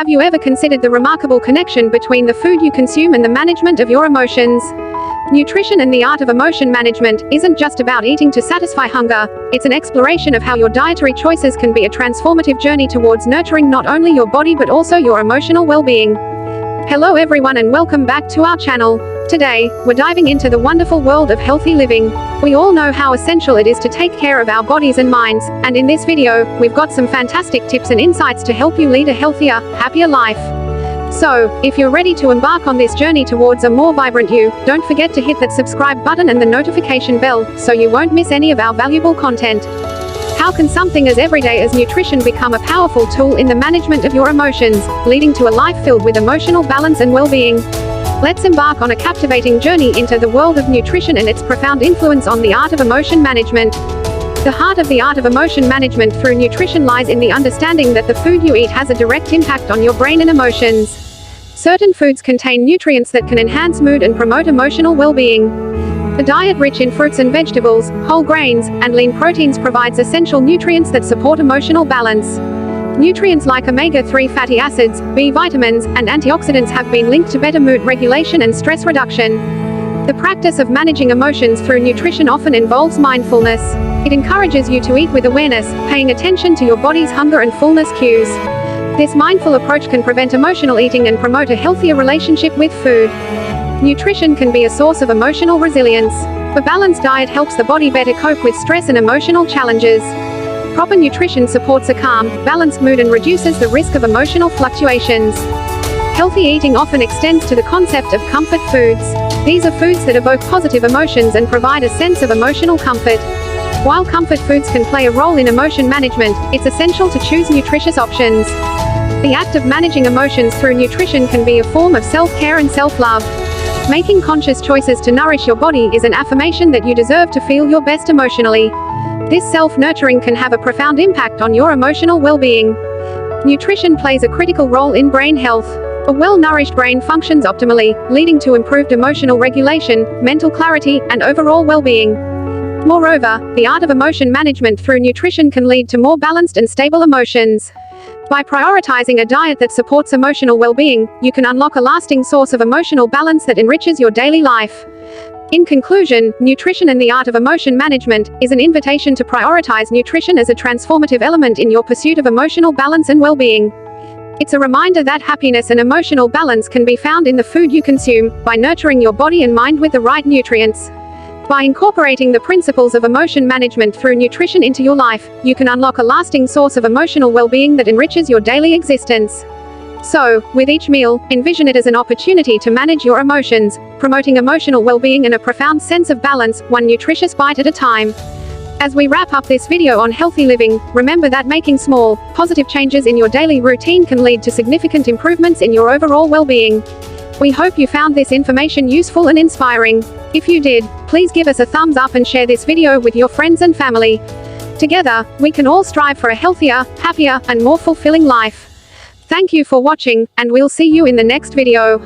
Have you ever considered the remarkable connection between the food you consume and the management of your emotions? Nutrition and the art of emotion management isn't just about eating to satisfy hunger, it's an exploration of how your dietary choices can be a transformative journey towards nurturing not only your body but also your emotional well-being. Hello everyone and welcome back to our channel. Today, we're diving into the wonderful world of healthy living. We all know how essential it is to take care of our bodies and minds, and in this video, we've got some fantastic tips and insights to help you lead a healthier, happier life. So, if you're ready to embark on this journey towards a more vibrant you, don't forget to hit that subscribe button and the notification bell, so you won't miss any of our valuable content. How can something as everyday as nutrition become a powerful tool in the management of your emotions, leading to a life filled with emotional balance and well-being? Let's embark on a captivating journey into the world of nutrition and its profound influence on the art of emotion management. The heart of the art of emotion management through nutrition lies in the understanding that the food you eat has a direct impact on your brain and emotions. Certain foods contain nutrients that can enhance mood and promote emotional well-being. A diet rich in fruits and vegetables, whole grains, and lean proteins provides essential nutrients that support emotional balance. Nutrients like omega-3 fatty acids, B vitamins, and antioxidants have been linked to better mood regulation and stress reduction. The practice of managing emotions through nutrition often involves mindfulness. It encourages you to eat with awareness, paying attention to your body's hunger and fullness cues. This mindful approach can prevent emotional eating and promote a healthier relationship with food. Nutrition can be a source of emotional resilience. A balanced diet helps the body better cope with stress and emotional challenges. Proper nutrition supports a calm, balanced mood and reduces the risk of emotional fluctuations. Healthy eating often extends to the concept of comfort foods. These are foods that evoke positive emotions and provide a sense of emotional comfort. While comfort foods can play a role in emotion management, it's essential to choose nutritious options. The act of managing emotions through nutrition can be a form of self-care and self-love. Making conscious choices to nourish your body is an affirmation that you deserve to feel your best emotionally. This self-nurturing can have a profound impact on your emotional well-being. Nutrition plays a critical role in brain health. A well-nourished brain functions optimally, leading to improved emotional regulation, mental clarity, and overall well-being. Moreover, the art of emotion management through nutrition can lead to more balanced and stable emotions. By prioritizing a diet that supports emotional well-being, you can unlock a lasting source of emotional balance that enriches your daily life. In conclusion, nutrition and the art of emotion management is an invitation to prioritize nutrition as a transformative element in your pursuit of emotional balance and well-being. It's a reminder that happiness and emotional balance can be found in the food you consume, by nurturing your body and mind with the right nutrients. By incorporating the principles of emotion management through nutrition into your life, you can unlock a lasting source of emotional well-being that enriches your daily existence. So, with each meal, envision it as an opportunity to manage your emotions, promoting emotional well-being and a profound sense of balance, one nutritious bite at a time. As we wrap up this video on healthy living, remember that making small, positive changes in your daily routine can lead to significant improvements in your overall well-being. We hope you found this information useful and inspiring. If you did, please give us a thumbs up and share this video with your friends and family. Together, we can all strive for a healthier, happier, and more fulfilling life. Thank you for watching, and we'll see you in the next video.